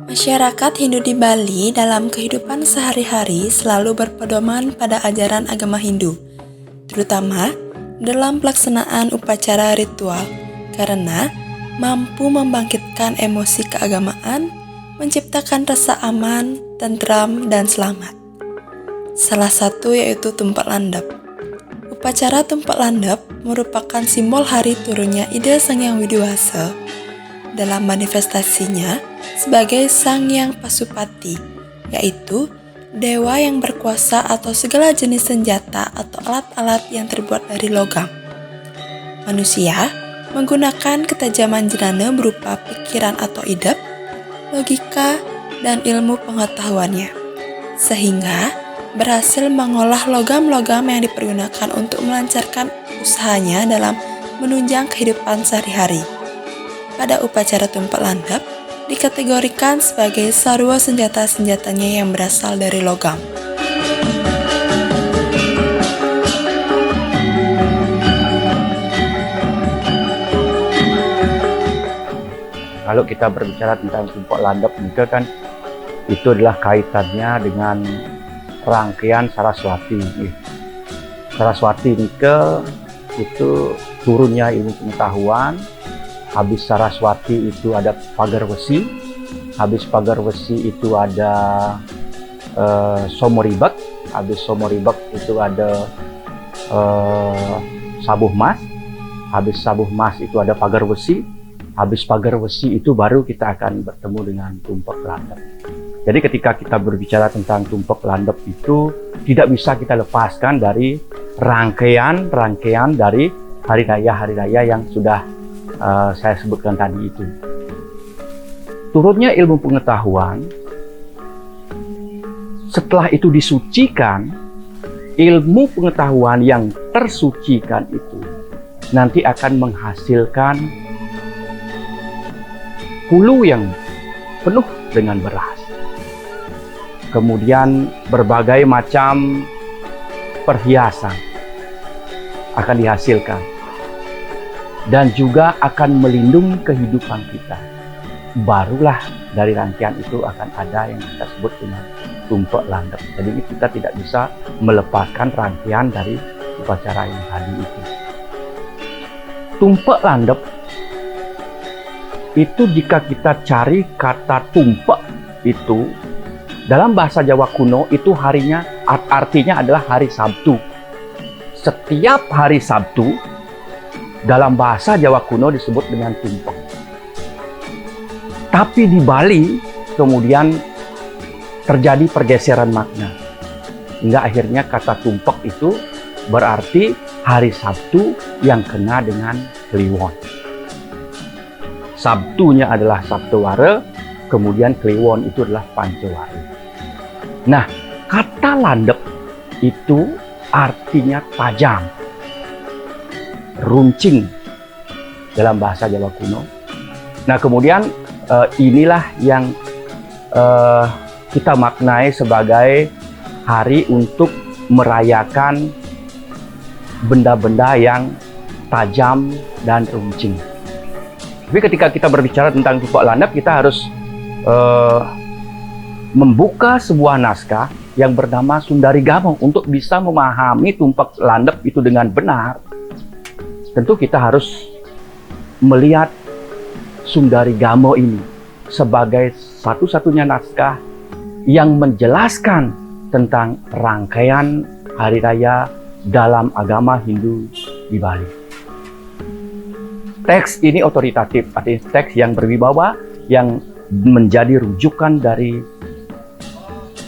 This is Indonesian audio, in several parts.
Masyarakat Hindu di Bali dalam kehidupan sehari-hari selalu berpedoman pada ajaran agama Hindu, terutama dalam pelaksanaan upacara ritual, karena mampu membangkitkan emosi keagamaan, menciptakan rasa aman, tentram, dan selamat. Salah satu yaitu Tumpak Landep. Upacara Tumpak Landep merupakan simbol hari turunnya ide Sang Hyang Widi-Wasa dalam manifestasinya sebagai Sang Hyang Pasupati, yaitu dewa yang berkuasa atau segala jenis senjata atau alat-alat yang terbuat dari logam. Manusia menggunakan ketajaman jenana berupa pikiran atau idep, logika, dan ilmu pengetahuannya, sehingga berhasil mengolah logam-logam yang dipergunakan untuk melancarkan usahanya dalam menunjang kehidupan sehari-hari. Pada upacara Tumpak Landep dikategorikan sebagai sarwa senjata-senjatanya yang berasal dari logam. Kalau kita berbicara tentang Tumpak Landep juga kan itu adalah kaitannya dengan rangkaian Saraswati. Saraswati Nika itu turunnya ilmu pengetahuan. Habis Saraswati itu ada pagar besi, habis pagar besi itu ada Somoribak, habis Somoribak itu ada Sabuh Mas, habis Sabuh Mas itu ada pagar besi, habis pagar besi itu baru kita akan bertemu dengan Tumpak Landep. Jadi ketika kita berbicara tentang Tumpak Landep itu tidak bisa kita lepaskan dari rangkaian dari hari raya yang sudah saya sebutkan tadi itu. Turunnya ilmu pengetahuan, setelah itu disucikan, ilmu pengetahuan yang tersucikan itu nanti akan menghasilkan hulu yang penuh dengan beras. Kemudian berbagai macam perhiasan akan dihasilkan. Dan juga akan melindungi kehidupan kita. Barulah dari rangkaian itu akan ada yang kita sebut dengan Tumpak Landep. Jadi kita tidak bisa melepaskan rangkaian dari upacara yang tadi itu. Tumpak Landep itu jika kita cari kata tumpak itu dalam bahasa Jawa kuno itu harinya artinya adalah hari Sabtu. Setiap hari Sabtu dalam bahasa Jawa kuno disebut dengan tumpak. Tapi di Bali kemudian terjadi pergeseran makna. Hingga akhirnya kata tumpak itu berarti hari Sabtu yang kena dengan Kliwon. Sabtunya adalah Sabtu Wara, kemudian Kliwon itu adalah Pancawara. Nah, kata landep itu artinya tajam, runcing dalam bahasa Jawa kuno. Nah, kemudian inilah yang kita maknai sebagai hari untuk merayakan benda-benda yang tajam dan runcing. Tapi ketika kita berbicara tentang Tumpak Landep, kita harus membuka sebuah naskah yang bernama Sundari Gamo untuk bisa memahami Tumpak Landep itu dengan benar. Tentu kita harus melihat Sundari Gamo ini sebagai satu-satunya naskah yang menjelaskan tentang rangkaian hari raya dalam agama Hindu di Bali. Teks ini otoritatif, artinya teks yang berwibawa, yang menjadi rujukan dari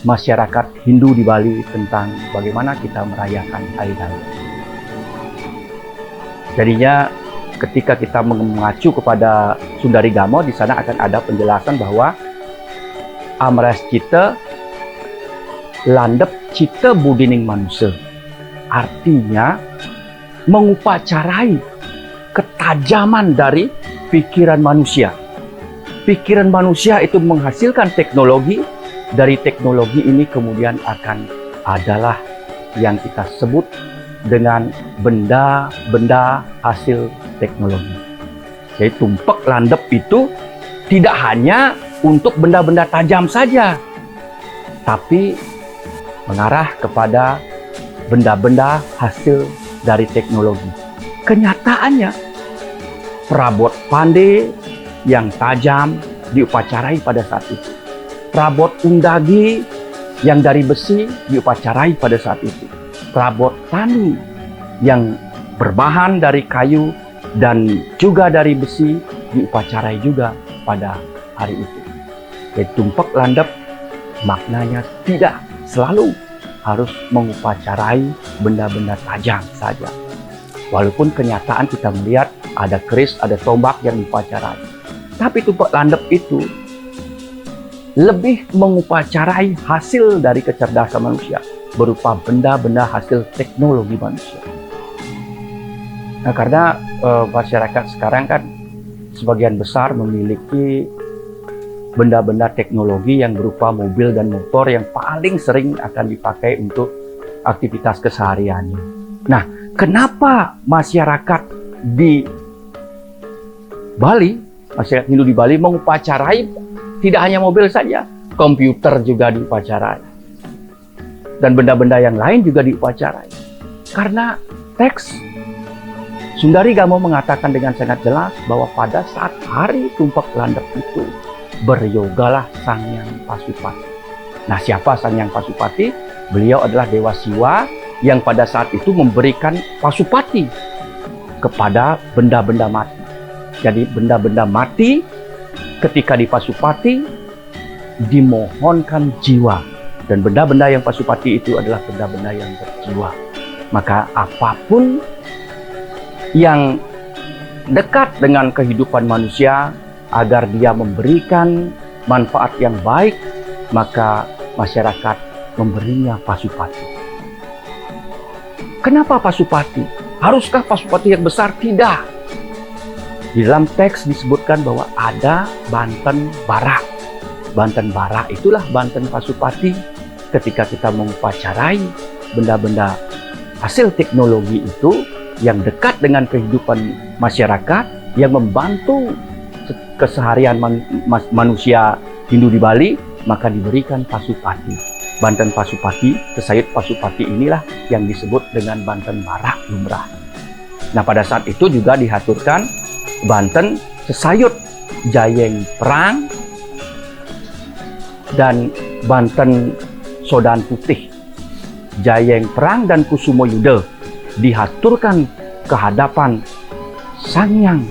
masyarakat Hindu di Bali tentang bagaimana kita merayakan hari raya. Jadinya ketika kita mengacu kepada Sundari Gamo, di sana akan ada penjelasan bahwa Amres Cita Landep Cita Budining Manusia. Artinya mengupacarai ketajaman dari pikiran manusia. Pikiran manusia itu menghasilkan teknologi, dari teknologi ini kemudian akan adalah yang kita sebut dengan benda-benda hasil teknologi. Jadi tumpak landep itu tidak hanya untuk benda-benda tajam saja, tapi mengarah kepada benda-benda hasil dari teknologi. Kenyataannya, perabot pandai yang tajam diupacarai pada saat itu. Perabot undagi yang dari besi diupacarai pada saat itu. Perabot tani yang berbahan dari kayu dan juga dari besi diupacarai juga pada hari itu. Jadi tumpak landep maknanya tidak selalu harus mengupacarai benda-benda tajam saja. Walaupun kenyataan kita melihat ada keris, ada tombak yang diupacarai. Tapi tumpak landep itu lebih mengupacarai hasil dari kecerdasan manusia berupa benda-benda hasil teknologi manusia. Nah, karena masyarakat sekarang kan sebagian besar memiliki benda-benda teknologi yang berupa mobil dan motor yang paling sering akan dipakai untuk aktivitas kesehariannya. Nah, kenapa masyarakat di Bali, masyarakat Hindu di Bali mengupacarai tidak hanya mobil saja, komputer juga diupacarai. Dan benda-benda yang lain juga diupacarai. Karena teks Sundari Gamo mengatakan dengan sangat jelas bahwa pada saat hari tumpak landep itu beryogalah Sang Hyang Pasupati. Nah, siapa Sang Hyang Pasupati? Beliau adalah Dewa Siwa yang pada saat itu memberikan pasupati kepada benda-benda mati. Jadi benda-benda mati ketika dipasupati dimohonkan jiwa, dan benda-benda yang pasupati itu adalah benda-benda yang berjiwa. Maka apapun yang dekat dengan kehidupan manusia agar dia memberikan manfaat yang baik, maka masyarakat memberinya pasupati. Kenapa pasupati? Haruskah pasupati yang besar? Tidak. Di dalam teks disebutkan bahwa ada Banten Bara. Banten Bara itulah Banten Pasupati. Ketika kita mengupacarai benda-benda hasil teknologi itu yang dekat dengan kehidupan masyarakat, yang membantu keseharian manusia Hindu di Bali, maka diberikan pasupati. Banten Pasupati, sesayut pasupati inilah yang disebut dengan Banten Bara lumrah. Nah, pada saat itu juga dihaturkan Banten sesayut Jayeng Perang dan Banten Sodan Putih. Jayeng Perang dan Kusumo Yuda dihaturkan ke hadapan Sang Hyang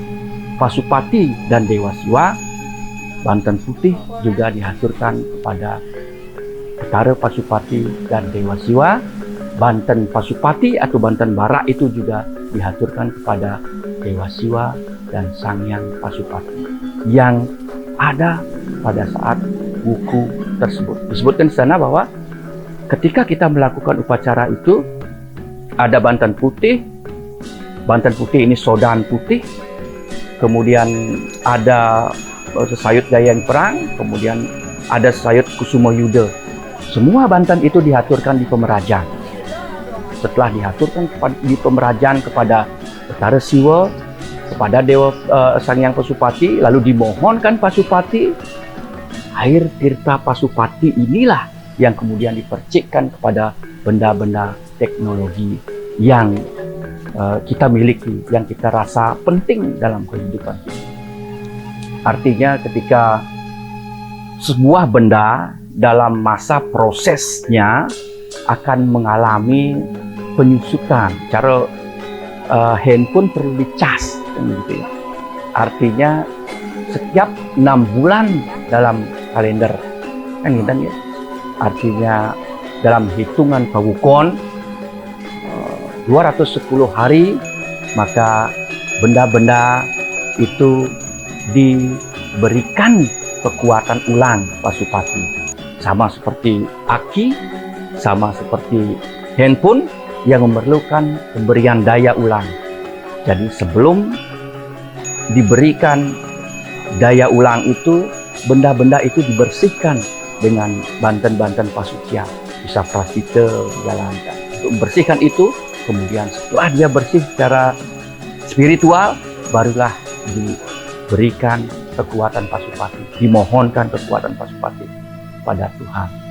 Pasupati dan Dewa Siwa. Banten Putih juga dihaturkan kepada Betara Pasupati dan Dewa Siwa. Banten Pasupati atau Banten Bara itu juga dihaturkan kepada Dewa Siwa dan Sang Hyang Pasupati yang ada pada saat buku tersebut. Disebutkan di sana bahwa ketika kita melakukan upacara itu ada Banten Putih. Banten Putih ini Sodan Putih. Kemudian ada sesayut Jayeng Perang, kemudian ada sesayut Kusumo Yuda. Semua Banten itu dihaturkan di Pemerajan. Setelah dihaturkan di Pemerajan kepada Betara Siwa, kepada Dewa Sang Hyang Pasupati, lalu dimohonkan pasupati. Air tirta pasupati inilah yang kemudian dipercikkan kepada benda-benda teknologi yang kita miliki, yang kita rasa penting dalam kehidupan kita. Artinya ketika sebuah benda dalam masa prosesnya akan mengalami penyusutan, cara handphone perlu dicas, gitu ya. Artinya setiap 6 bulan dalam kalender, kan gitu ya. Artinya dalam hitungan Pawukon 210 hari, maka benda-benda itu diberikan kekuatan ulang pasupati. Sama seperti aki, sama seperti handphone yang memerlukan pemberian daya ulang. Jadi sebelum diberikan daya ulang itu, benda-benda itu dibersihkan dengan banten-banten pasucia, bisa prasita dijalankan. Untuk membersihkan itu, kemudian setelah dia bersih secara spiritual, barulah diberikan kekuatan Pasupati, dimohonkan kekuatan Pasupati pada Tuhan.